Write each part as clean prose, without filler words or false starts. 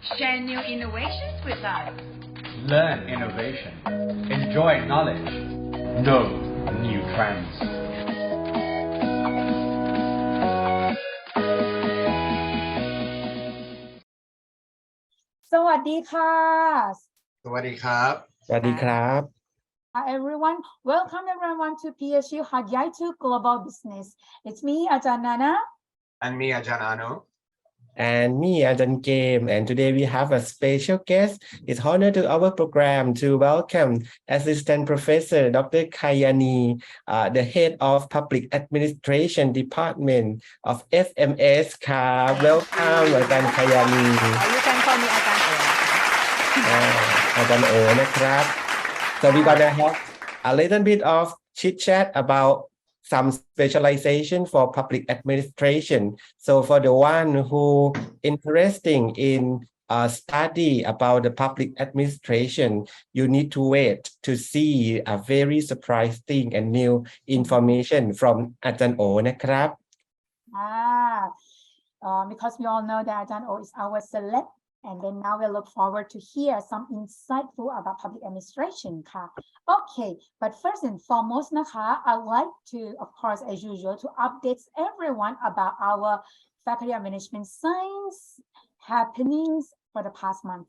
Share new innovations with us. Learn innovation. Enjoy knowledge. Know new trends. สวัสดีค่ะ สวัสดีครับ สวัสดีครับ Hi everyone, welcome everyone to PSU Hadyaitu Global Business. It's me, Ajahn Nana. And me, Ajahn Arno. And me, Ajahn Game. And today we have a special guest. It's honor to our program to welcome Assistant Professor Dr. Kayanee, the Head of Public Administration Department of FMS ครับ Welcome อาจารย์ Kayanee. You can call me Ajahn O. อาจารย์โอนะครับ So we're gonna have a little bit of chit chat about some specialization for public administration. So for the one who interesting in study about the public administration, you need to wait to see a very surprising and new information from อาจารย์โอนะครับ Because we all know that Ajahn O is our celeb, and then now we look forward to hear some insightful about public administration ค่ะ Okay, but first and foremost นะคะ I'd like to, of course, as usual, to update everyone about our Faculty of Management Science happenings for the past month.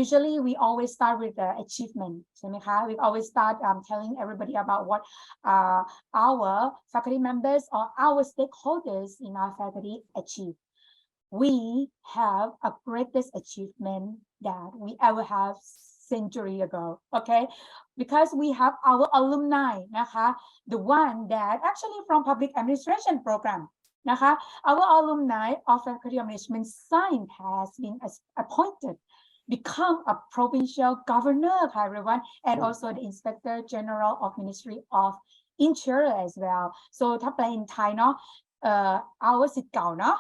Usually, we always start with the achievement. ใช่ไหมคะ We always start telling everybody about what our faculty members or our stakeholders in our faculty achieve. We have a greatest achievement that we ever have century ago, okay? Because we have our alumni, นะคะ the one that actually from public administration program, นะคะ our alumni of Faculty of Management Science has been appointed, become a provincial governor, everyone, and also the Inspector General of Ministry of Interior as well. So ถ้าแปลเป็นไทยเนาะour ศิษย์เก่าเนาะ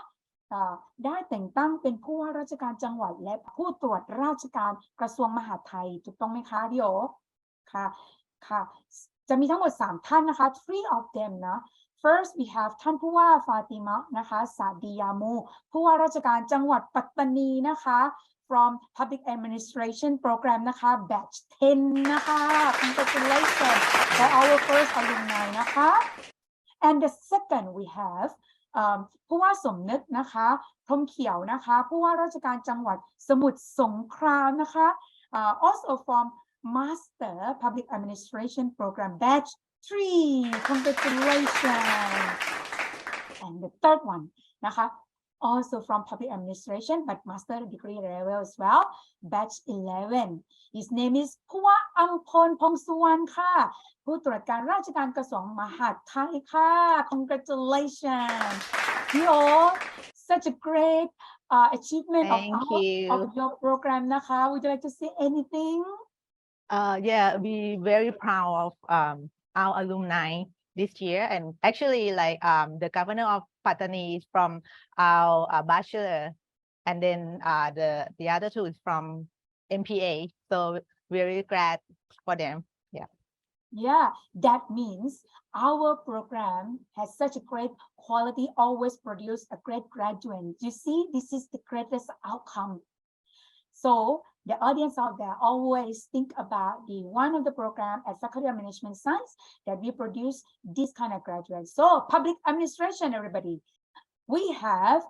ได้แต่งตั้งเป็นผู้ว่าราชการจังหวัดและผู้ตรวจราชการกระทรวงมหาดไทยถูกต้องไหมคะดิโอค่ะจะมีทั้งหมด3ท่านนะคะ three of them นะ first we have ท่านผู้ว่าฟาติมะนะคะสาดียามูผู้ว่าราชการจังหวัดปัตตานีนะคะ from Public Administration Program นะคะ batch 10 นะคะ congratulations for our first alumni นะคะ and the second we haveผู้ว่าสมนึกนะคะพรหมเขียวนะคะผู้ว่าราชการจังหวัดสมุทรสงครามนะคะ also from Master Public Administration Program Batch 3 congratulations and the third one นะคะ also from Public Administration but Master Degree level as well Batch 11 his name is ผู้ว่าอัมพลพงษ์สุวรรณค่ะผู้ตรวจการราชการกระทรวงมหาดไทยค่ะ congratulations you all such a great achievement of your program นะคะ would you like to say anything yeah we very proud of our alumni this year and actually like the governor of Pattani is from our bachelor and then the other two is from MPA so very glad for them yeah that means our program has such a great quality always produce a great graduate you see this is the greatest outcome so the audience out there always think about the one of the program at Faculty of Management Science that we produce this kind of graduates. So public administration, everybody, we have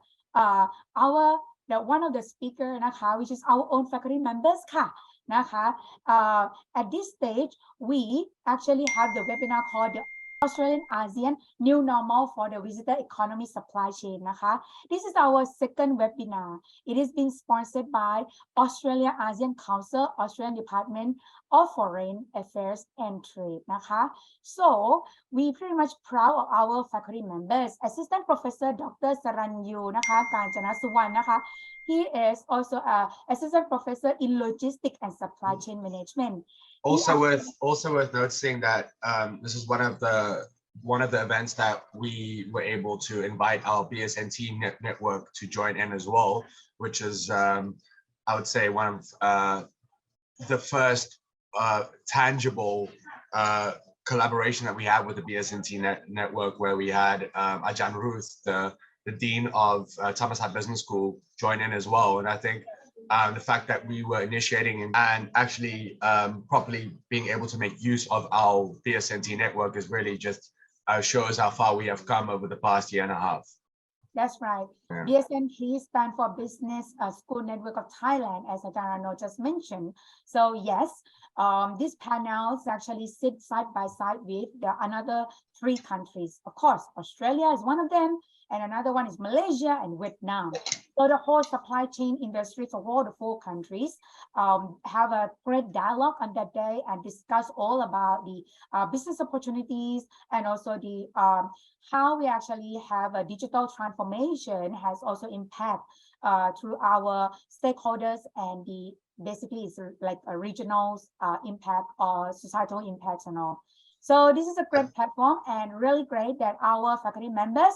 one of the speaker นะคะ which is our own faculty members ค่ะนะคะ at this stage we actually have the webinar called the Australian ASEAN New Normal for the Visitor Economy Supply Chain นะคะ This is our second webinar. It is being sponsored by Australia ASEAN Council, Australian Department of Foreign Affairs and Trade นะคะ So we pretty much proud of our faculty members. Assistant Professor Dr. Saranyu นะคะกาญจนสุวรรณนะคะ He is also an assistant professor in logistics and supply chain management. Also worth noticing that this is one of the events that we were able to invite our BSNT network to join in as well, which is I would say one of the first tangible collaboration that we had with the BSNT network, where we had Ajahn Ruth, the Dean of Teerasak Business School, join in as well. And I think the fact that we were initiating and actually properly being able to make use of our BSNT network is really just shows how far we have come over the past year and a half. That's right. Yeah. BSNT stands for Business School Network of Thailand, as Arno just mentioned. So yes, these panels actually sit side by side with the another 3 countries. Of course, Australia is one of them, and another one is Malaysia and Vietnam. So the whole supply chain industry for all the 4 countries have a great dialogue on that day and discuss all about the business opportunities and also the how we actually have a digital transformation has also impact through our stakeholders and the basically it's like a regional impact or societal impacts and all. So this is a great platform and really great that our faculty members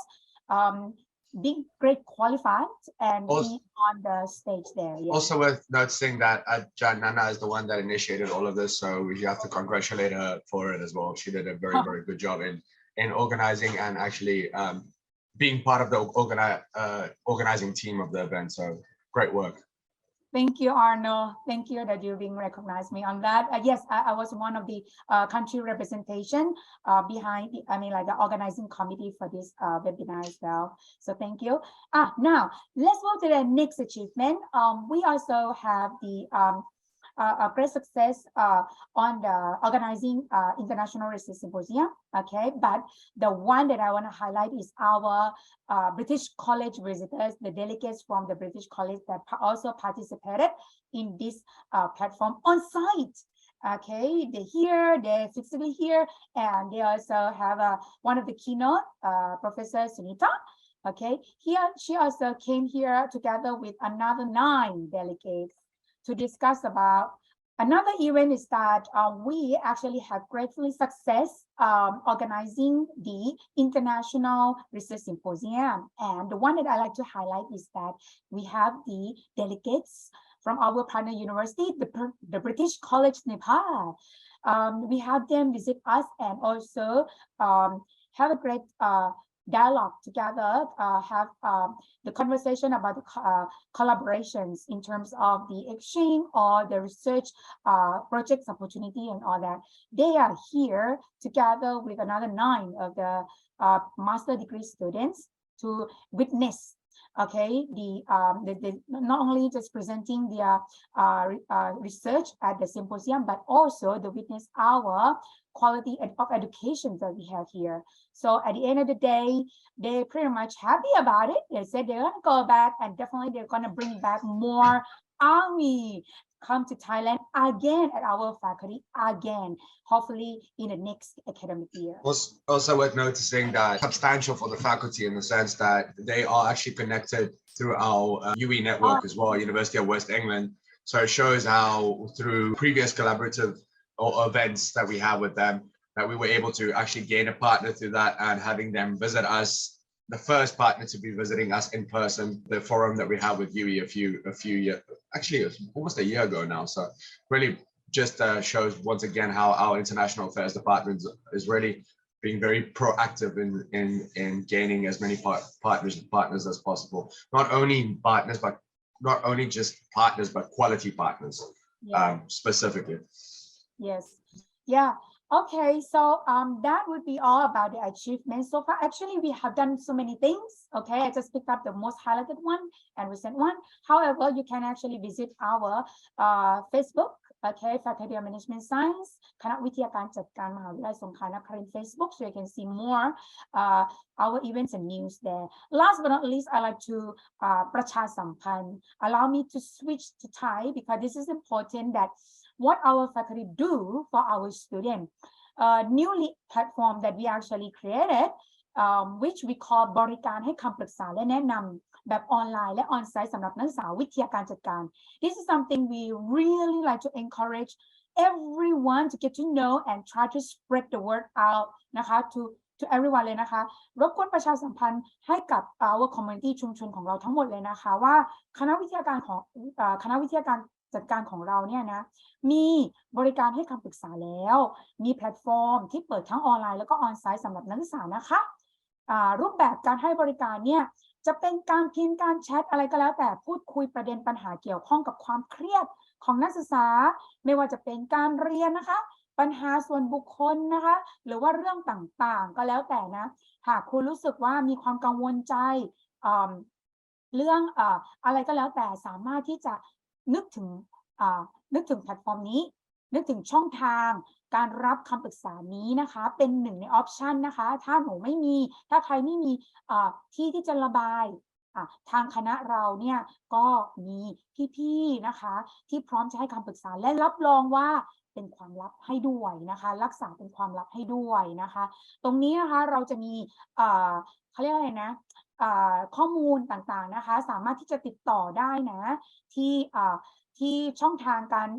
being great qualified and be on the stage there. Yeah. Also worth noticing that Nana is the one that initiated all of this, so we have to congratulate her for it as well. She did a very, very good job in organizing and actually being part of the organizing team of the event. So great work. Thank you, Arno. Thank you that you being recognized me on that. Yes, I was one of the country representation behind the, like the organizing committee for this webinar as well. So thank you. Now let's move to the next achievement. We also have the a great success on the organizing International Research Symposium. Okay, but the one that I want to highlight is our British College visitors, the delegates from the British College that also participated in this platform on site. Okay, they're here, they're physically here, and they also have one of the keynote, Professor Sunita. Okay, she also came here together with another 9 delegates to discuss about another event is that we actually have gratefully success organizing the International Research Symposium. And the one that I like to highlight is that we have the delegates from our partner university, the British College Nepal. We have them visit us and also have a great dialogue together, have the conversation about the collaborations in terms of the exchange or the research projects opportunity and all that. They are here together with another 9 of the master degree students to witness, okay, the not only just presenting their research at the symposium, but also to witness our quality of education that we have here. So at the end of the day, they're pretty much happy about it. They said they're gonna go back and definitely they're gonna bring back more army come to Thailand again at our faculty again, hopefully in the next academic year. Also worth noticing that substantial for the faculty in the sense that they are actually connected through our UE network as well, University of West England. So it shows how through previous collaborative or events that we have with them, that we were able to actually gain a partner through that and having them visit us, the first partner to be visiting us in person, the forum that we had with UE a few years, actually almost a year ago now. So really just shows once again how our international affairs department is really being very proactive in gaining as many partners as possible. Not only partners, but not only just partners, but quality partners, specifically. Yes. Yeah. Okay. So that would be all about the achievements so far. Actually, we have done so many things. Okay. I just picked up the most highlighted one and recent one. However, you can actually visit our Facebook. Okay, Faculty of Management Science, คณะวิทยาการจัดการมหาวิทยาลัยสงขลานครินทร์ Facebook, so you can see more our events and news there. Last but not least, I like to ประชาสัมพันธ์ allow me to switch to Thai because this is important that what our faculty do for our students. Newly platform that we actually created, which we call บริการให้คำปรึกษาและแนะนำแบบออนไลน์และออนไซต์สำหรับนักศึกษาวิทยาการจัดการ This is something we really like to encourage everyone to get to know and try to spread the word out นะคะ to everyone เลยนะคะรบกวนประชาสัมพันธ์ให้กับ our community ชุมชนของเราทั้งหมดเลยนะคะว่าคณะวิทยาการของคณะวิทยาการจัดการของเราเนี่ยนะมีบริการให้คำปรึกษาแล้วมีแพลตฟอร์มที่เปิดทั้งออนไลน์แล้วก็ออนไซต์สำหรับนักศึกษานะคะรูปแบบการให้บริการเนี่ย จะเป็นการพิมพ์การแชทอะไรก็แล้วแต่พูดคุยประเด็นปัญหาเกี่ยวข้องกับความเครียดของนักศึกษาไม่ว่าจะเป็นการเรียนนะคะปัญหาส่วนบุคคลนะคะหรือว่าเรื่องต่างๆก็แล้วแต่นะหากคุณรู้สึกว่ามีความกังวลใจเรื่องอะไรก็แล้วแต่สามารถที่จะนึกถึงแพลตฟอร์มนี้นึกถึงช่องทางการรับคำปรึกษานี้นะคะเป็นหนึ่งในออปชันนะคะถ้าหนูไม่มีถ้าใครไม่มีที่จะระบายทางคณะเราเนี่ยก็มีพี่ๆนะคะที่พร้อมจะให้คำปรึกษาและรับรองว่าเป็นความลับให้ด้วยนะคะรักษาเป็นความลับให้ด้วยนะคะตรงนี้นะคะเราจะมีเขาเรียกอะไรนะข้อมูลต่างๆนะคะสามารถที่จะติดต่อได้นะที่ช่องทางการ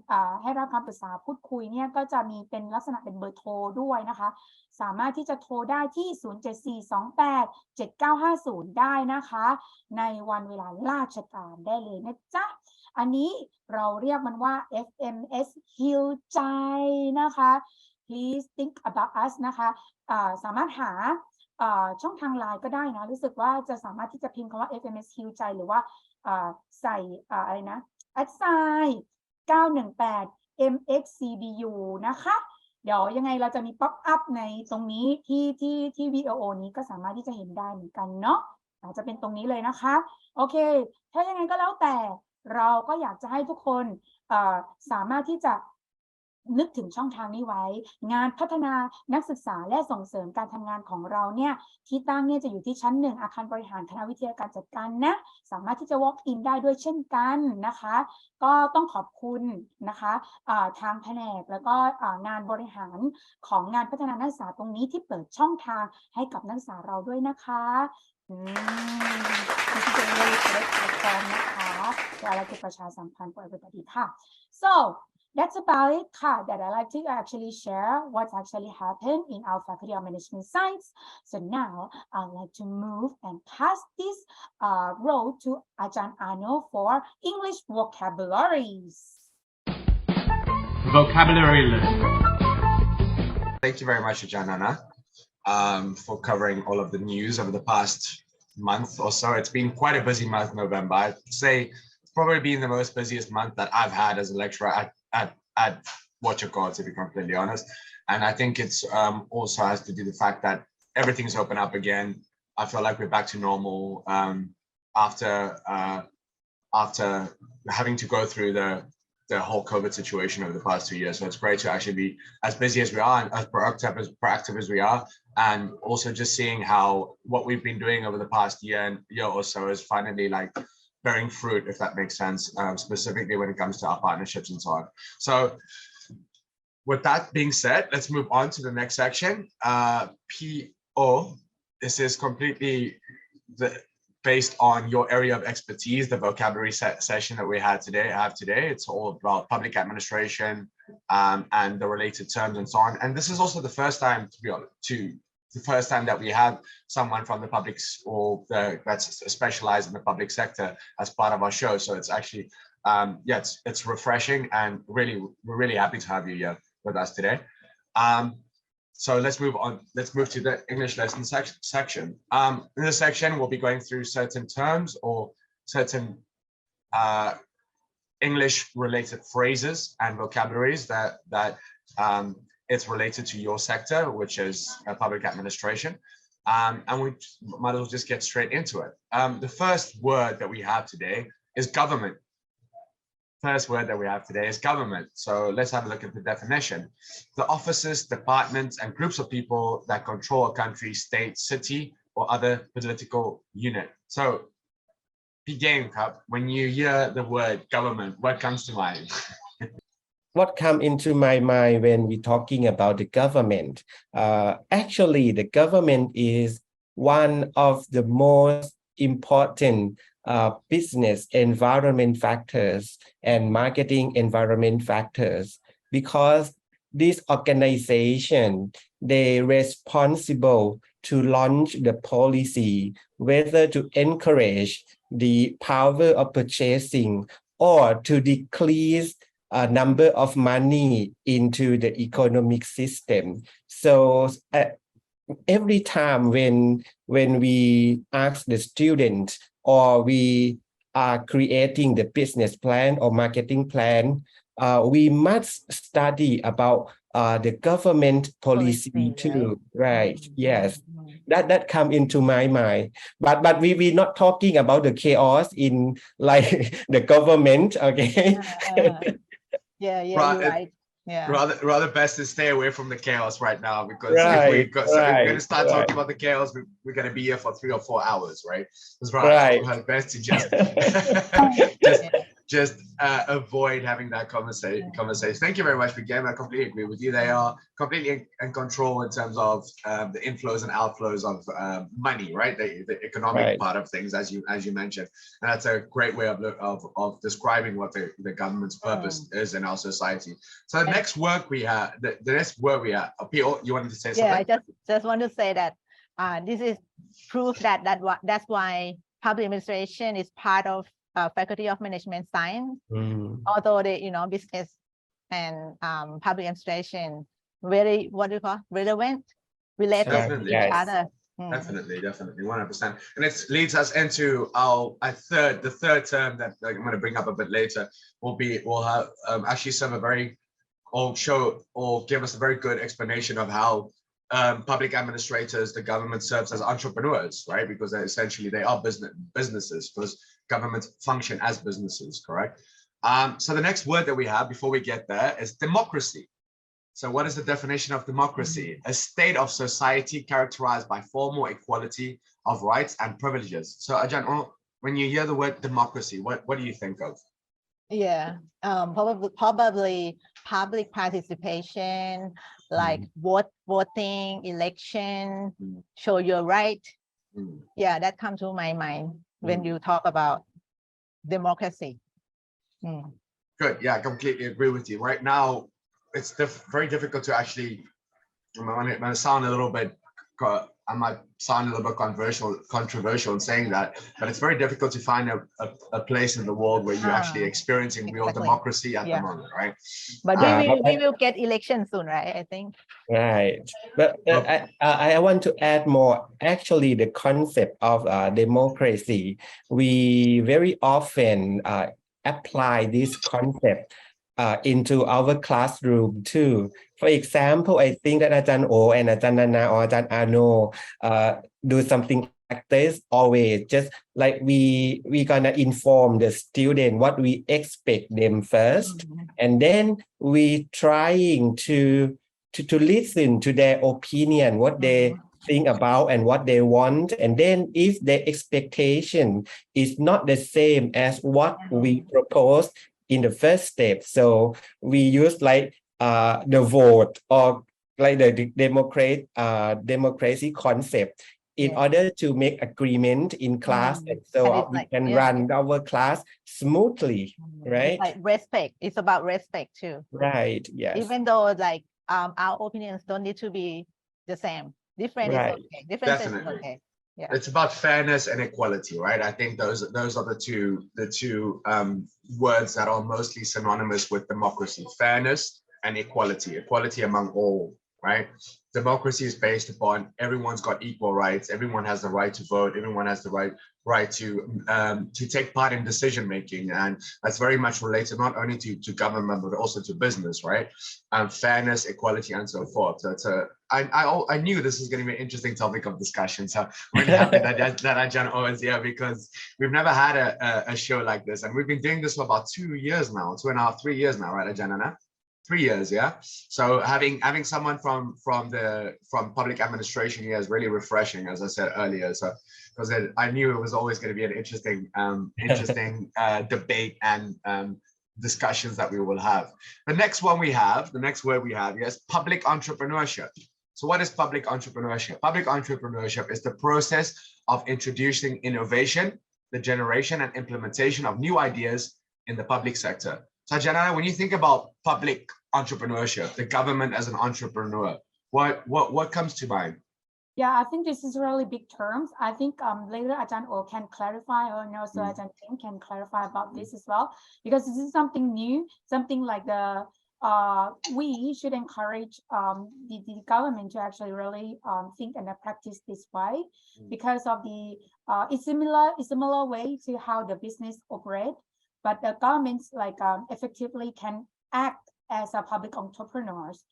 ให้รับคำปรึกษาพูดคุยเนี่ยก็จะมีเป็นลักษณะเป็นเบอร์โทรด้วยนะคะสามารถที่จะโทรได้ที่ 074287950 ได้นะคะในวันเวลาราชการได้เลยนะจ๊ะอันนี้เราเรียกมันว่า FMS Heal ใจนะคะ please think about us นะคะสามารถหาช่องทางไลน์ก็ได้นะรู้สึกว่าจะสามารถที่จะพิมพ์คำว่า FMS Heal ใจหรือว่าใส่อะไรนะ@918 MXCBU นะคะเดี๋ยวยังไงเราจะมีป๊อปอัพในตรงนี้ที่วิดีโอนี้ก็สามารถที่จะเห็นได้เหมือนกันเนาะอาจจะเป็นตรงนี้เลยนะคะโอเคถ้ายังไงก็แล้วแต่เราก็อยากจะให้ทุกคนสามารถที่จะนึกถึงช่องทางนี้ไว้งานพัฒนานักศึกษาและส่งเสริมการทำงานของเราเนี่ยที่ตั้งเนี่ยจะอยู่ที่ชั้น 1อาคารบริหารคณะวิทยาการจัดการนะสามารถที่จะ walk in ได้ด้วยเช่นกันนะคะก็ต้องขอบคุณนะคะทางแผนกแล้วก็งานบริหารของงานพัฒนานักศึกษาตรงนี้ที่เปิดช่องทางให้กับนักศึกษาเราด้วยนะคะนี่คือเรื่องเล็กๆพร้อมนะคะเดี๋ยวเราจะประชาสัมพันธ์ for everybody ค่ะ so that's about it that I like to actually share what's actually happened in our Faculty of Management Science. So now I'd like to move and pass this role to Ajahn Arno for English vocabularies. Vocabulary list. Thank you very much, Ajahn Anna, for covering all of the news over the past month or so. It's been quite a busy month, November. I'd say it's probably been the most busiest month that I've had as a lecturer at Chor, to be completely honest. And I think it's also has to do with the fact that everything's open up again. I feel like we're back to normal after having to go through the whole COVID situation over the past 2 years. So it's great to actually be as busy as we are and as proactive as we are. And also just seeing how what we've been doing over the past year or so is finally like bearing fruit, if that makes sense, specifically when it comes to our partnerships and so on. So with that being said, let's move on to the next section. PO, this is completely based on your area of expertise, the vocabulary session that we have today. It's all about public administration and the related terms and so on. And this is also the first time, to be honest, the first time that we have someone from the public or that's specialized in the public sector as part of our show. So it's actually, it's refreshing, and we're really happy to have you here with us today. So let's move on. Let's move to the English lesson section. In this section, we'll be going through certain terms or certain English-related phrases and vocabularies that it's related to your sector, which is public administration. And we might as well just get straight into it. The first word that we have today is government. First word that we have today is government. So let's have a look at the definition. The offices, departments, and groups of people that control a country, state, city, or other political unit. So, begin, when you hear the word government, what comes to mind? What comes into my mind when we're talking about the government? Actually, the government is one of the most important business environment factors and marketing environment factors, because this organization, they responsible to launch the policy, whether to encourage the power of purchasing or to decrease a number of money into the economic system. So every time when we ask the student or we are creating the business plan or marketing plan, we must study about the government policy too, right? Yes, that come into my mind. But we not talking about the chaos in like the government, okay? Yeah, you're Right, right. Yeah. rather best to stay away from the chaos right now, because if Right, if we're going to right, start right. talking about the chaos, we're going to be here for 3 or 4 hours, right? It's Right. best to just just avoid having that conversation. Thank you very much, Begin. I completely agree with you. They are completely in control in terms of the inflows and outflows of money, right? The economic Right. part of things, as you mentioned, and that's a great way of describing what the government's purpose is in our society. So the next work we have, the next word we have, Pio, you wanted to say something? Yeah, I just want to say that this is proof that's why public administration is part of Faculty of Management Science. Although the business and public administration very, what do you call, related Definitely. to each other. Definitely, 100%. And it leads us into our the third term that I'm going to bring up a bit later. We'll have actually give us a very good explanation of how public administrators, the government serves as entrepreneurs, right? Because they are businesses, because governments function as businesses, correct? So the next word that we have before we get there is democracy. So what is the definition of democracy? A state of society characterized by formal equality of rights and privileges. So Ajahn, when you hear the word democracy, what do you think of? Yeah, probably public participation, like voting, election, show your right. Yeah, that comes to my mind when you talk about democracy. Good. Yeah, I completely agree with you. Right now, it's very difficult to actually, I might sound a little bit controversial in saying that, but it's very difficult to find a place in the world where you're actually experiencing real democracy at the moment, right? But we will get elections soon, right? I think. Right, but I want to add more. Actually, the concept of democracy, we very often apply this concept into our classroom too. For example, I think that Ajahn O and Ajahn Nana or Ajahn Arno do something like this always. Just like we gonna inform the student what we expect them first, and then we trying to listen to their opinion, what they think about and what they want. And then if their expectation is not the same as what we propose in the first step, so we use like the vote or like the democracy concept in order to make agreement in class, and so we can run our class smoothly, right? Like respect, it's about respect too, right? Yes, even though like our opinions don't need to be the same, different is okay, differences is okay. Yeah, it's about fairness and equality, right? I think those are the two words that are mostly synonymous with democracy: fairness and equality among all, right? Democracy is based upon everyone's got equal rights, everyone has the right to vote, everyone has the right to take part in decision making, and that's very much related not only to government but also to business, right? Fairness, equality, and so forth. So I knew this was going to be an interesting topic of discussion, so I'm really happy that Ajahn O is here, because we've never had a show like this, and we've been doing this for about 2 years now, 2.5, 3 years now, right, Ajahn Nana? 3 years, yeah. So having someone from public administration here is really refreshing, as I said earlier. So because I knew it was always going to be an interesting debate and discussions that we will have. The next word we have, yes, public entrepreneurship. So what is public entrepreneurship? Public entrepreneurship is the process of introducing innovation, the generation and implementation of new ideas in the public sector. So Janana, when you think about public entrepreneurship, the government as an entrepreneur, what comes to mind? Yeah, I think this is really big terms. I think later Ajahn O can clarify, or also Ajahn Tim can clarify about this as well, because this is something new, something like the we should encourage the government to actually really think and practice this way, because of the it's similar way to how the business operate, but the governments like effectively can act as a public entrepreneurs.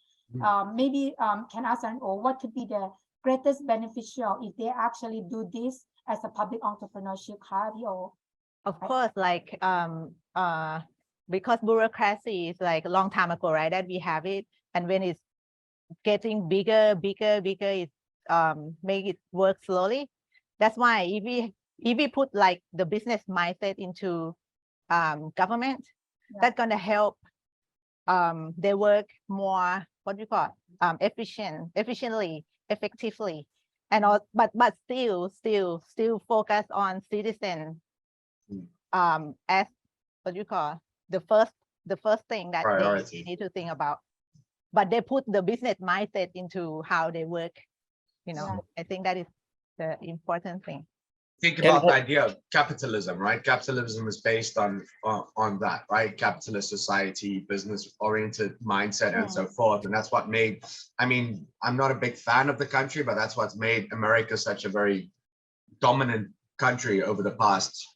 Maybe can ask what could be the greatest beneficial if they actually do this as a public entrepreneurship, or Of course, like because bureaucracy is like a long time ago, right? That we have it, and when it's getting bigger, it make it work slowly. That's why if we put like the business mindset into government, that's gonna help they work more, what do you call it? Efficiently, effectively, and all, but still focus on citizen as what you call the first thing that they need to think about. But they put the business mindset into how they work. I think that is the important thing. Think about the idea of capitalism, right? Capitalism is based on that, right? Capitalist society, business-oriented mindset, and so forth. And that's what made, I mean, I'm not a big fan of the country, but that's what's made America such a very dominant country over the past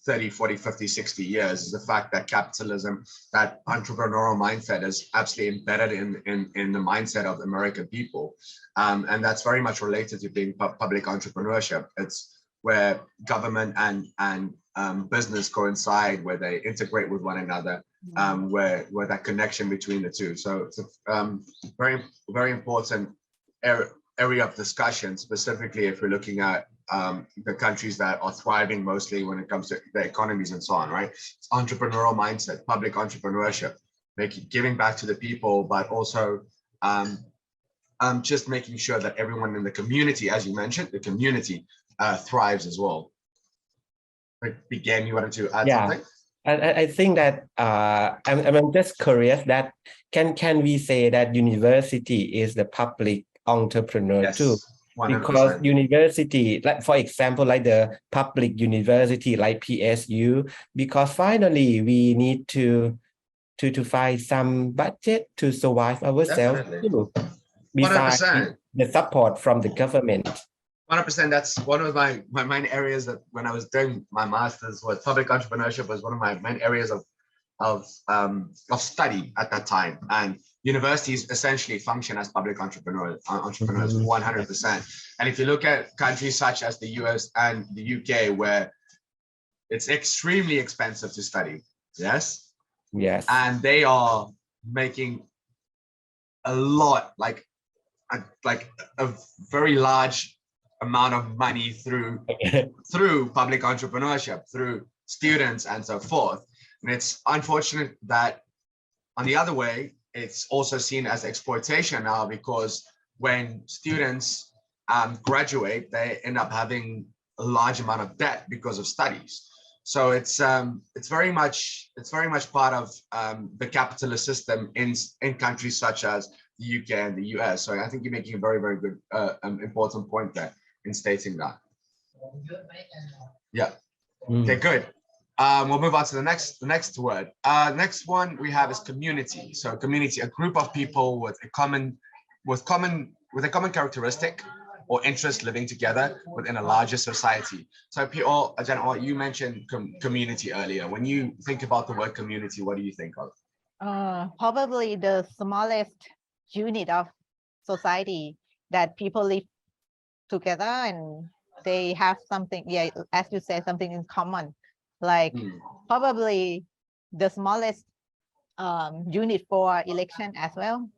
30, 40, 50, 60 years, is the fact that capitalism, that entrepreneurial mindset is absolutely embedded in the mindset of American people. And that's very much related to being public entrepreneurship. It's where government and business coincide, where they integrate with one another, where that connection between the two. So it's a very, very important area of discussion, specifically if we're looking at the countries that are thriving mostly when it comes to the economies and so on, right? It's entrepreneurial mindset, public entrepreneurship, giving back to the people, but also just making sure that everyone in the community, as you mentioned, the community thrives as well. Begin, you wanted to add something? I think that I'm just curious that can we say that university is the public entrepreneur too? 100%. Because university, like for example, like the public university like PSU, because finally we need to find some budget to survive ourselves too, besides 100%. the support from the government. 100%. That's one of my main areas that when I was doing my master's was public entrepreneurship was one of my main areas of study at that time. And universities essentially function as public entrepreneurs 100%. And if you look at countries such as the US and the UK, where it's extremely expensive to study, yes, and they are making a lot, like a very large amount of money through public entrepreneurship, through students and so forth. And it's unfortunate that on the other way, it's also seen as exploitation now, because when students graduate, they end up having a large amount of debt because of studies. So it's very much part of the capitalist system in countries such as the UK and the US. So I think you're making a very, very good important point there in stating that. Yeah. Okay, good. We'll move on to the next word. Next one we have is community. So community, a group of people with a common characteristic or interest living together within a larger society. So you mentioned community earlier. When you think about the word community, what do you think of? Probably the smallest unit of society that people live together and they have something, as you said, something in common. Like probably the smallest unit for election as well.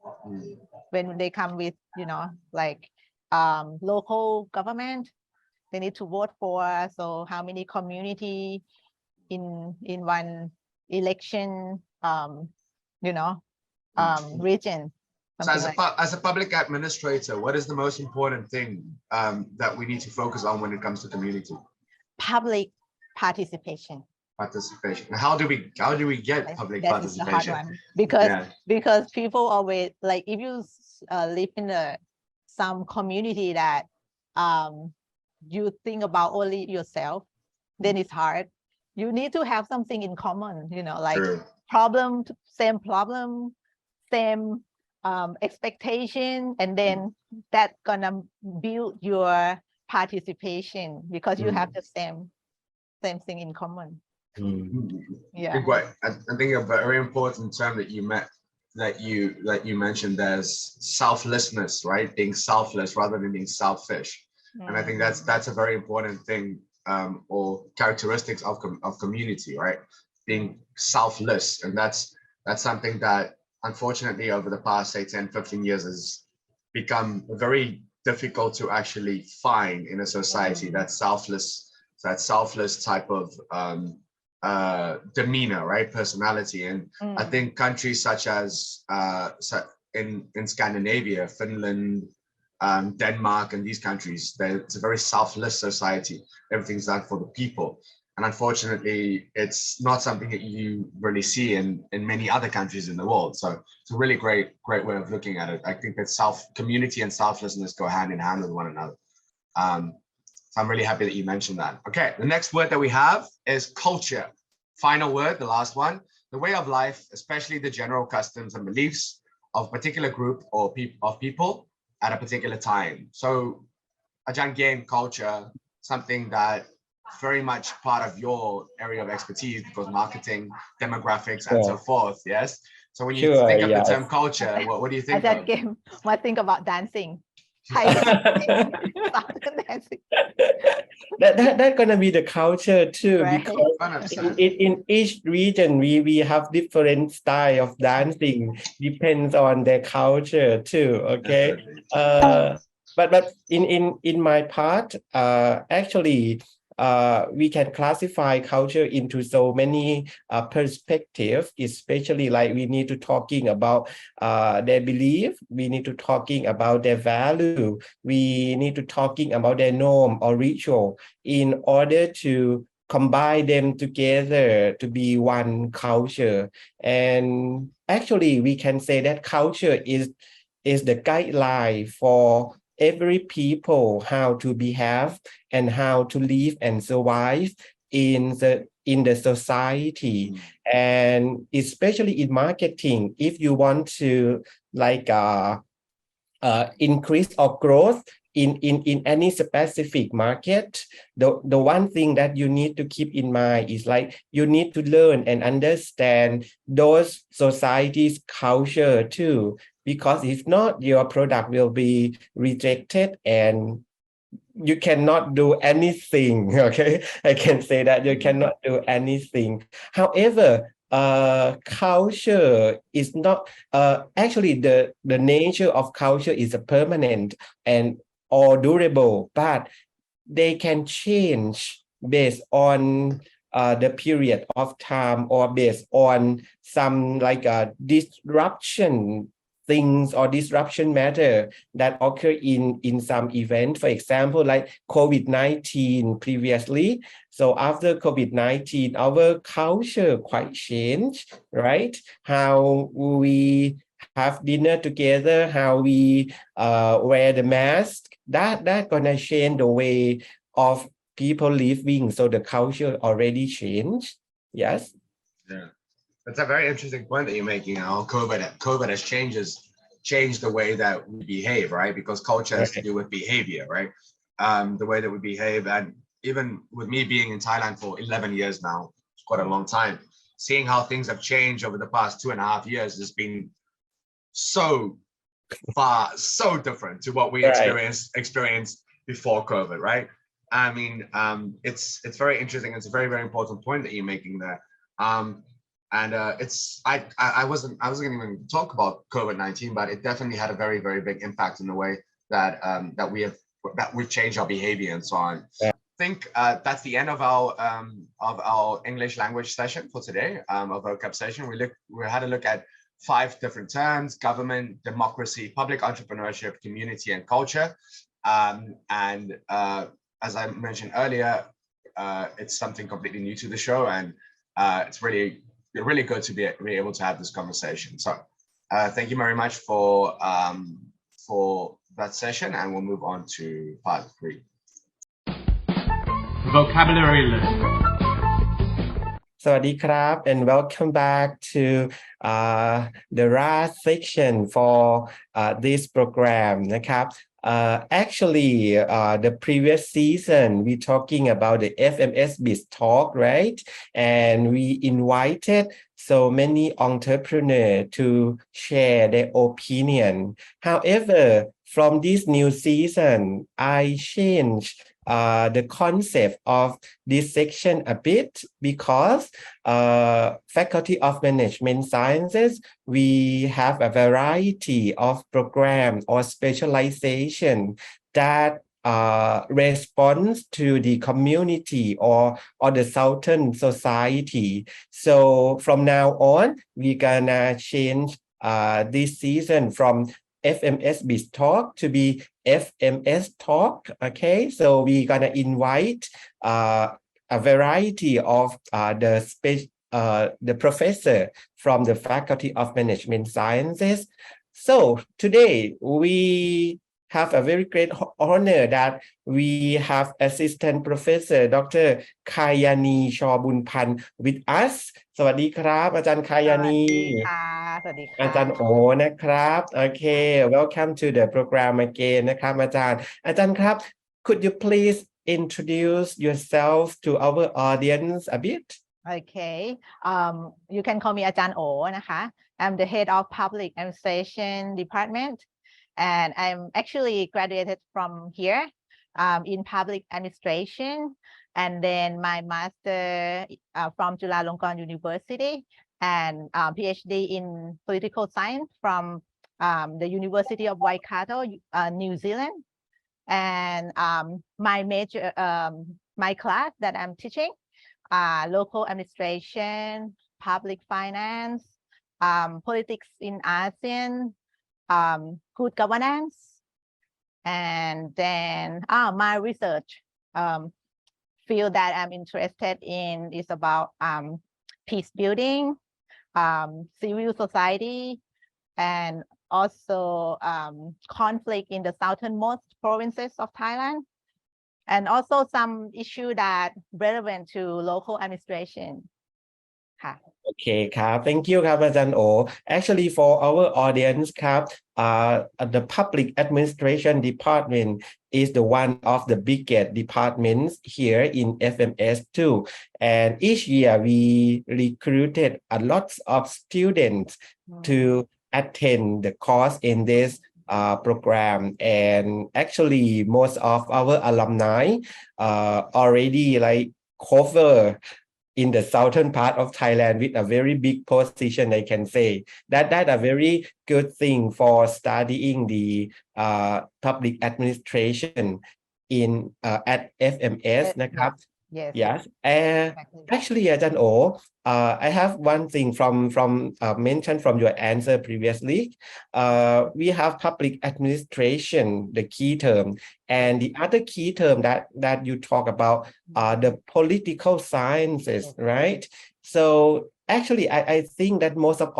When they come with, like local government, they need to vote for. So how many community in one election, region. So as a public administrator, what is the most important thing that we need to focus on when it comes to community? Public participation. How do we get public participation? That is the hard one, because people always, like, if you live in some community that you think about only yourself, then it's hard. You need to have something in common, like same problem, same expectation, and then that gonna build your participation because you have the same thing in common. Yeah. I think a very important term that you mentioned, there's selflessness, right? Being selfless rather than being selfish. And I think that's a very important thing, or characteristics of community, right? Being selfless. And that's something that unfortunately over the past, say 10, 15 years has become very difficult to actually find in a society, that selfless type of demeanor, right? Personality. And I think countries such as in Scandinavia, Finland, Denmark, and these countries, it's a very selfless society. Everything's done for the people. And unfortunately, it's not something that you really see in many other countries in the world. So it's a really great way of looking at it. I think that community and selflessness go hand in hand with one another. So I'm really happy that you mentioned that. Okay, the next word that we have is culture. Final word, the last one. The way of life, especially the general customs and beliefs of a particular group or of people at a particular time. So Ajahn gained culture, something that very much part of your area of expertise, because marketing, demographics, and so forth. Yes. So when you think of the term culture, what do you think? That game, what think about dancing? Dancing. That's gonna be the culture too, Right. because in each region we have different style of dancing, depends on their culture too. Okay. But in my part, actually, we can classify culture into so many perspectives, especially like we need to talking about their belief, we need to talking about their value, we need to talking about their norm or ritual in order to combine them together to be one culture. And actually we can say that culture is the guideline for every people how to behave and how to live and survive in the society. And especially in marketing, if you want to like increase or growth in any specific market, the one thing that you need to keep in mind is like you need to learn and understand those societies' culture too, because if not, your product will be rejected and you cannot do anything. Okay, I can say that you cannot do anything. However, culture is not actually the nature of culture is a permanent and or durable, but they can change based on the period of time or based on some like disruption things or disruption matter that occur in some event. For example, like COVID-19 previously. So after COVID-19, our culture quite changed, right? How we have dinner together, how we wear the mask, that gonna change the way of people living. So the culture already changed. Yes. Yeah. That's a very interesting point that you're making. How COVID has changed the way that we behave, right? Because culture has to do with behavior, right? The way that we behave, and even with me being in Thailand for 11 years now, it's quite a long time. Seeing how things have changed over the past 2.5 years has been so different to what we experienced before COVID, right? I mean, it's very interesting. It's a very, very important point that you're making there. And I wasn't going to even talk about COVID-19, but it definitely had a very, very big impact in the way that we've changed our behavior and so on. I think that's the end of our English language session for today, our vocab session. We had a look at 5 different terms: government, democracy, public entrepreneurship, community, and culture. And as I mentioned earlier, it's something completely new to the show, and it's really good to be able to have this conversation. So thank you very much for that session, and we'll move on to part 3. Vocabulary list. สวัสดีครับ and welcome back to the last section for this program นะครับ actually the previous season we talking about the FMS Biz Talk, right? And we invited so many entrepreneurs to share their opinion. However, from this new season, I changed the concept of this section a bit because Faculty of Management Sciences, we have a variety of program or specialization that responds to the community or the Southern society. So from now on, we're gonna change this season from FMS Biz Talk to be FMS Talk. Okay, so we're gonna invite a variety of the professor from the Faculty of Management Sciences. So today we have a very great honor that we have Assistant Professor Dr. Kayanee Chor Boonpunth with us. สวัสดีครับอาจารย์ Kayanee สวัสดีค่ะ อาจารย์โอนะครับโอเค welcome to the program again นะครับอาจารย์ครับ could you please introduce yourself to our audience a bit? Okay, you can call me อาจารย์โอนะคะ I'm the head of Public Administration Department and I'm actually graduated from here in Public Administration and then my master from Chulalongkorn University and PhD in Political Science from the University of Waikato, New Zealand. And my major, my class that I'm teaching, local administration, public finance, politics in ASEAN, good governance, and then my research field that I'm interested in is about peace building, civil society, and also conflict in the southernmost provinces of Thailand, and also some issue that relevant to local administration. ค่ะ Okay ครับ thank you ครับอาจารย์โอ actually for our audience ครับ the public administration department is the one of the biggest departments here in FMS too, and each year we recruited a lot of students to attend the course in this program, and actually most of our alumni already like cover in the southern part of Thailand with a very big position. I can say that a very good thing for studying the public administration in at FMS นะครับ Yes, actually อาจารย์โอ I have one thing from mentioned from your answer previously. We have public administration, the key term, and the other key term that you talk about are the political sciences, right? So actually, I think that most of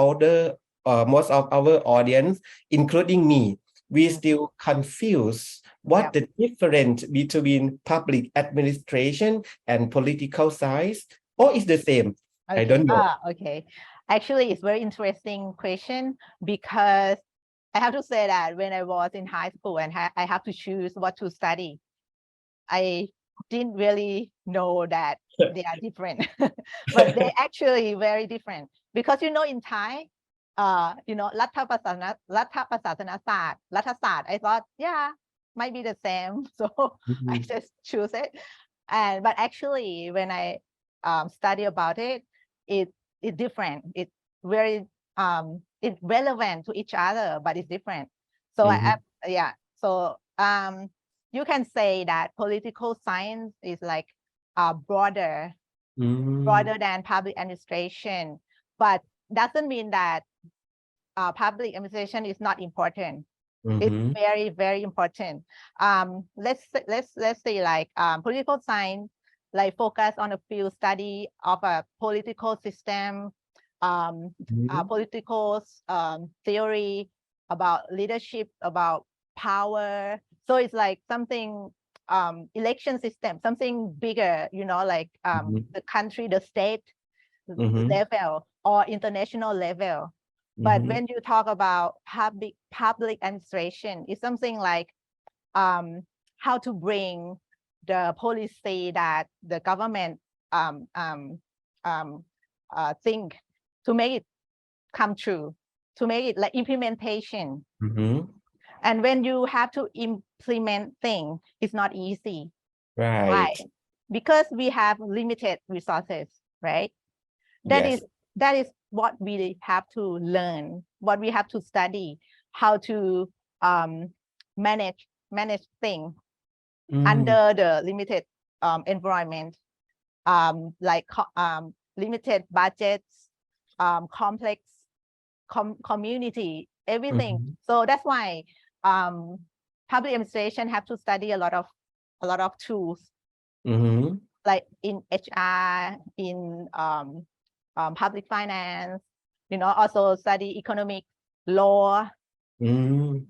our audience, including me, we still confused what the difference between public administration and political science, or is the same? Okay. I don't know. Okay. Actually, it's very interesting question because I have to say that when I was in high school and I have to choose what to study, I didn't really know that they are different, but they're actually very different because in Thai,รัฐประศาสนศาสตร์ รัฐศาสตร์ I thought, yeah, might be the same, so I just choose it. But actually, when I study about it, it's different. It's very it's relevant to each other, but it's different. So so you can say that political science is like broader than public administration, but doesn't mean that public administration is not important. It's very, very important. Let's say like political science, like focus on a field study of a political system, political theory, about leadership, about power. So it's like something election system, something bigger, like the country, the state. Mhm. level or international level. But Mhm. when you talk about public administration, it's something like how to bring the policy that the government think to make it come true, to make it like implementation. Mhm. And when you have to implement things, it's not easy. Right. Why? Because we have limited resources, right? That Yes. is what we have to learn, what we have to study, how to manage things under the limited environment, like limited budgets, complex community, everything. Mhm. So that's why public administration have to study a lot of tools, Mhm. like in HR, in public finance, also study economic law, Mhm.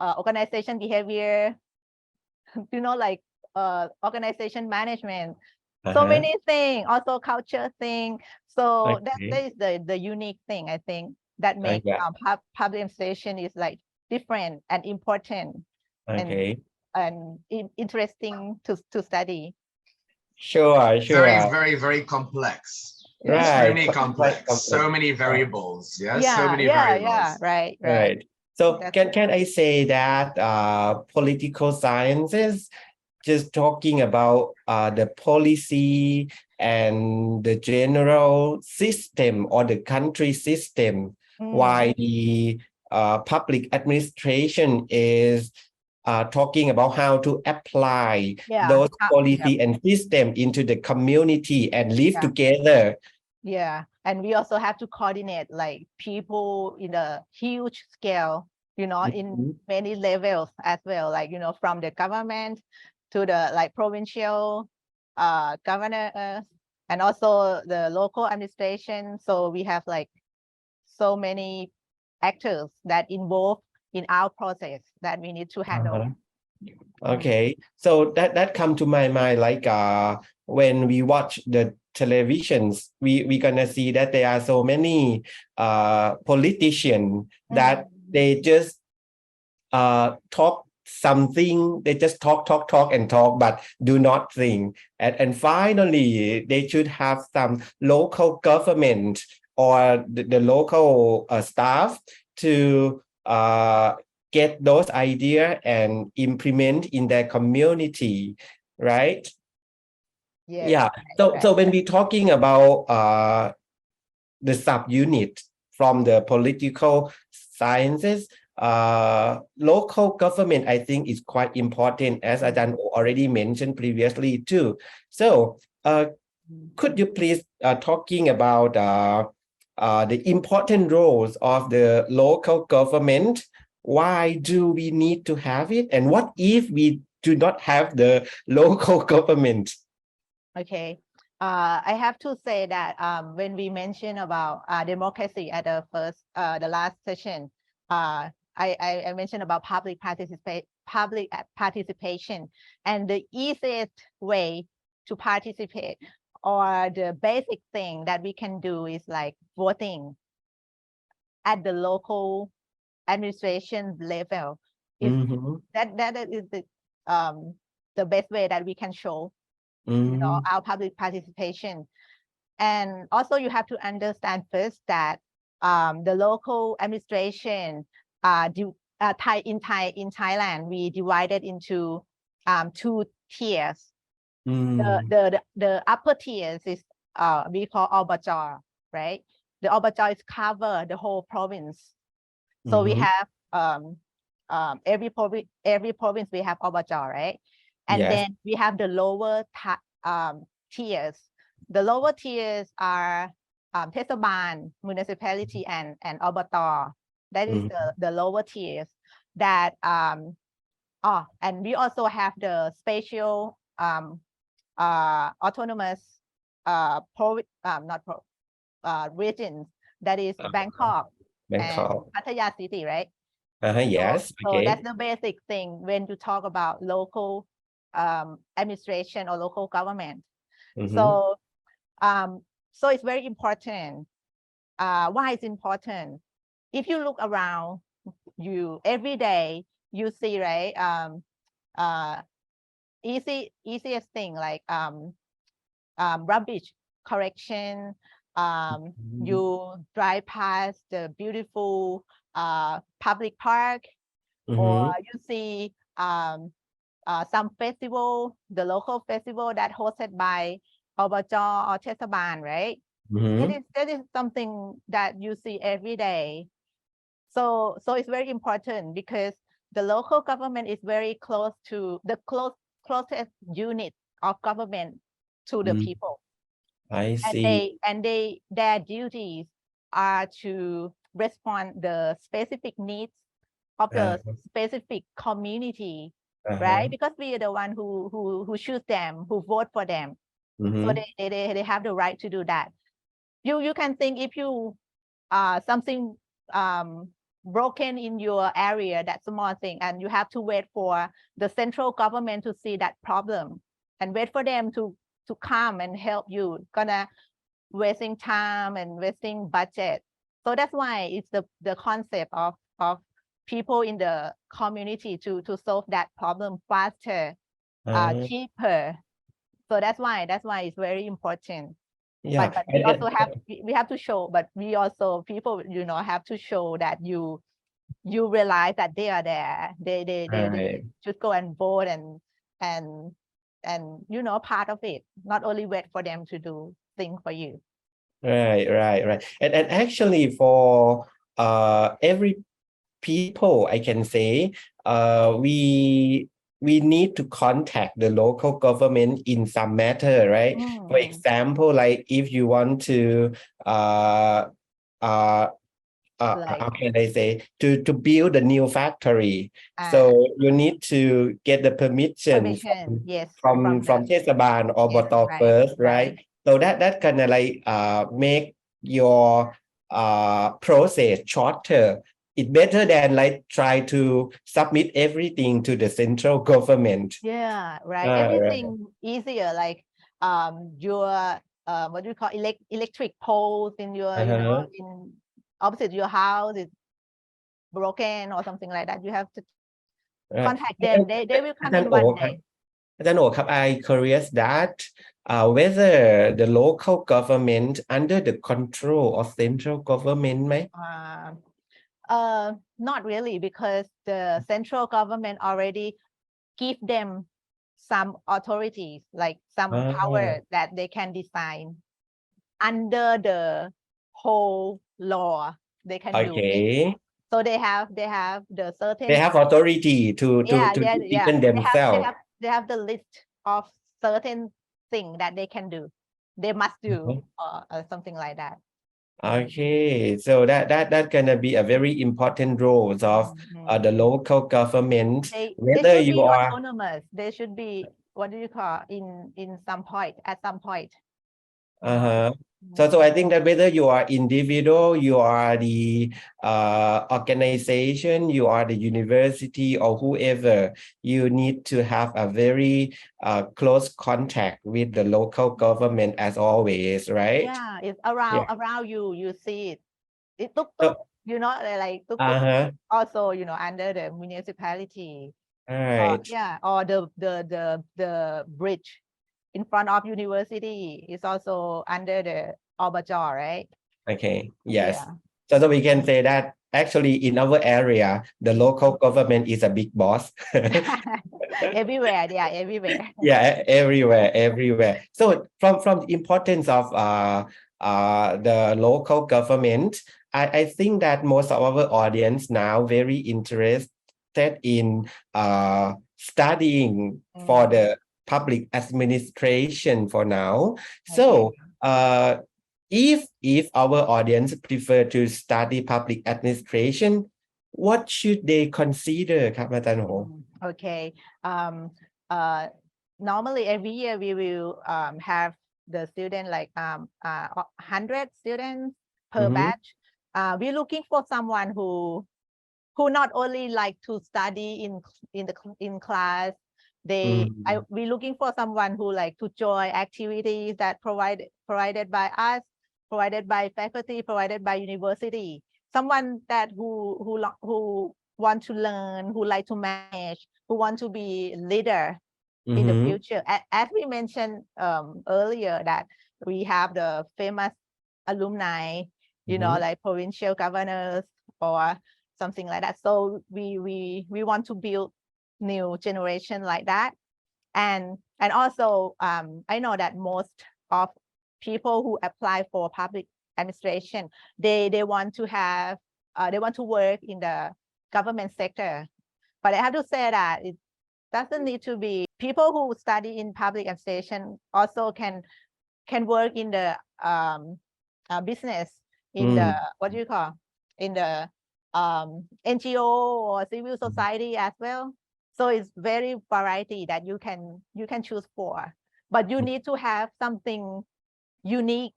Organization behavior, like organization management, so Uh-huh. many things, also culture thing. So that Okay. is the unique thing, I think, that makes Yeah. public administration is like different and important Okay. and interesting to study. Sure. Very, very, very complex. Yeah. Extremely Right. complex. So many variables. Yes. Yeah, So many yeah, variables. right. Right. So That's can I say that political sciences just talking about the policy and the general system or the country system, while the public administration is talking about how to apply those policy and system into the community and live together. Yeah, and we also have to coordinate like people in a huge scale, in many levels as well, like, from the government to the like provincial governor and also the local administration. So we have like so many actors that involve in our process that we need to handle. Okay, so that come to my mind, like when we watch the televisions, we gonna see that there are so many politicians that they just talk something, they just talk and talk, but do not think. And finally, they should have some local government or the local staff to get those ideas and implement in their community, right? Yes, yeah. So when we're talking about the subunit from the political sciences, local government, I think, is quite important, as Ajahn already mentioned previously too. So could you please talking about the important roles of the local government? Why do we need to have it? And what if we do not have the local government? Okay. I have to say that when we mentioned about democracy at the last session, I mentioned about public participation, and the easiest way to participate or the basic thing that we can do is like voting at the local administration level. That is the best way that we can show our public participation. And also you have to understand first that the local administration in Thailand, we divided into 2 tiers. The upper tiers is we call Obajor, right? The Obajor is cover the whole province. So we have every province we have Obajor, right? And then we have the lower tiers. The lower tiers are Tesaban, municipality, and Obata. That is the lower tiers. That and we also have the special autonomous regions. That is Bangkok and Pattaya City, right? Yes. So that's the basic thing when you talk about local administration or local government. So So it's very important. Why it's important? If you look around you every day, you see, right? Easiest thing like rubbish collection. You drive past the beautiful public park, or you see some festival, the local festival that hosted by Obj or Tesaban, right? That is something that you see every day. So it's very important because the local government is very close to the closest unit of government to the people. I see. Their duties are to respond the specific needs of the specific community, right? Because we are the one who choose them, who vote for them. So they have the right to do that. You can think if you something broken in your area, that small thing, and you have to wait for the central government to see that problem and wait for them to come and help you, gonna wasting time and wasting budget. So that's why it's the concept of people in the community to solve that problem faster, cheaper. So that's why it's very important. Yeah, but we also have to show, but we also people have to show that you realize that they are there. They should go and vote and part of it, not only wait for them to do things for you. Right. And actually for every people, I can say we need to contact the local government in some matter, right? For example, like if you want to how can I say, to build a new factory, so you need to get the permission from Tesaban or Botal first, right? So that kind of like make your process shorter. It's better than like try to submit everything to the central government. Yeah, right. Everything easier, like your what do you call electric poles in your in opposite your house is broken or something like that. You have to contact them. They will come in one day. อาจารย์โอครับ I curious that whether the local government under the control of central government ไหม not really, because the central government already give them some authorities, like some power that they can design under the whole law. They can do it. So they have the certain. They have authority to defend themselves. They have the list of certain things that they can do. They must do or something like that. Okay, so that gonna be a very important role of the local government. Whether you are autonomous, they should be, what do you call, in some point, at some point. So I think that whether you are individual, you are the organization, you are the university or whoever, you need to have a very close contact with the local government as always, right? Yeah, it's around you see it. It took like also under the municipality. Right. Or the bridge in front of university is also under the Obj, right? Okay, yes. So we can say that actually in our area, the local government is a big boss. Everywhere. Yeah, everywhere. So from the importance of the local government, I think that most of our audience now very interested in studying for the public administration for now. So if our audience prefer to study public administration, what should they consider, ครับอาจารย์โห Okay. Normally every year we will have the student like 100 students per batch. We're looking for someone who not only like to study in class, we're looking for someone who like to join activities that provided by us, provided by faculty, provided by university. Someone that who want to learn, who like to manage, who want to be leader in the future. As we mentioned earlier, that we have the famous alumni, you know, like provincial governors or something like that. So we want to build new generation like that. And also I know that most of people who apply for public administration, they want to have they want to work in the government sector. But I have to say that it doesn't need to be. People who study in public administration also can work in the business, in the what do you call, in the NGO or civil society as well. So it's very variety that you can choose for, but you need to have something unique,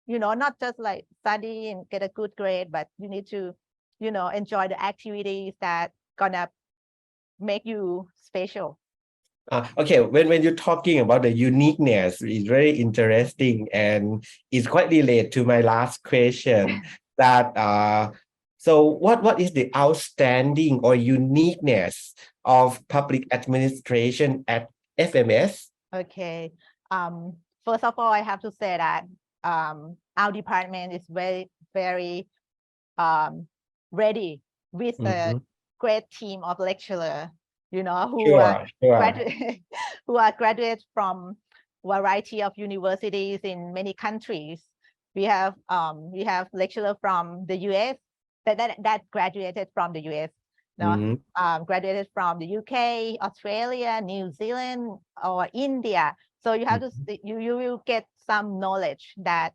you know, not just like study and get a good grade, but you need to, you know, enjoy the activities that gonna make you special. Okay, when you're talking about the uniqueness, it's very interesting and it's quite related to my last question. That so what is the outstanding or uniqueness of public administration at FMS? Okay, first of all, I have to say that our department is very ready with a great team of lecturers, you know, who are graduates from variety of universities in many countries. We have lecturers from the US that graduated from the US, no? Graduated from the UK, Australia, New Zealand, or India. So you have to you will get some knowledge that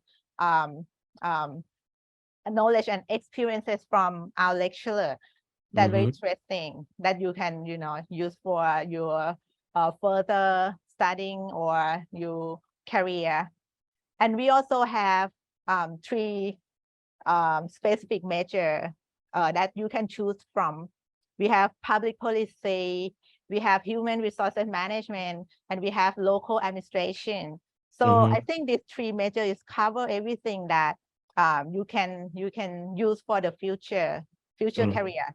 knowledge and experiences from our lecturer that very interesting, that you can, you know, use for your further studying or your career. And we also have 3 specific major that you can choose from. We have public policy, we have human resources management, and we have local administration. So I think these 3 majors cover everything that you can use for the future career.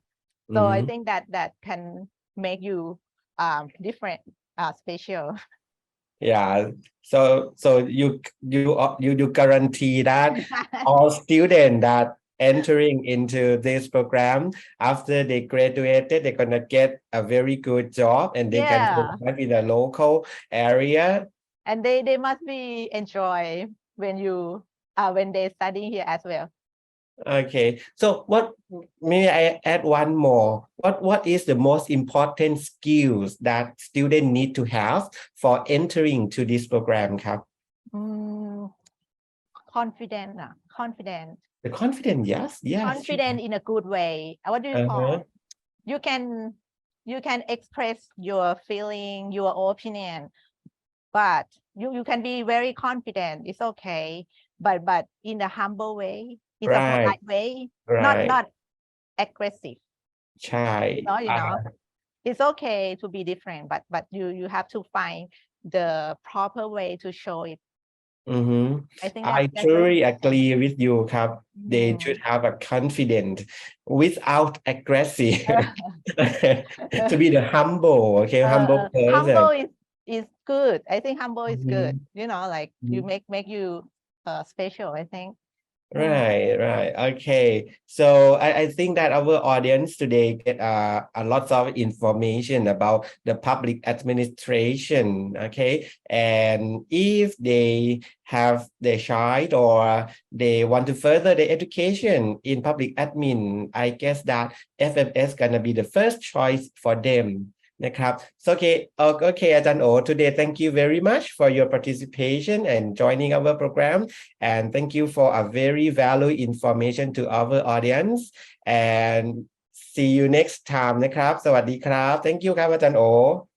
So I think that can make you different, special. Yeah. So you guarantee that all students that entering into this program, after they graduated, they're gonna get a very good job and they can survive in a local area. And they must be enjoy when they study here as well. Okay, so may I add one more? What is the most important skills that students need to have for entering to this program, Kap? Confident. The confident, yes. Confident in a good way. What do you call? You can express your feeling, your opinion, but you can be very confident. It's okay, but in a humble way. It's a polite way, not aggressive. You know, it's okay to be different, but you have to find the proper way to show it. I think I truly agree with you, Kap. They should have a confident without aggressive to be the humble, humble person. Humble is good. I think humble is good. You know, like you make you special, I think. Right. Okay. So I think that our audience today get a lot of information about the public administration. Okay. And if they have their child or they want to further their education in public admin, I guess that FMS gonna be the first choice for them. So okay, Ajahn Oh, today thank you very much for your participation and joining our program, and thank you for a very valuable information to our audience, and see you next time นะครับ สวัสดีครับ thank you ครับ Ajahn Oh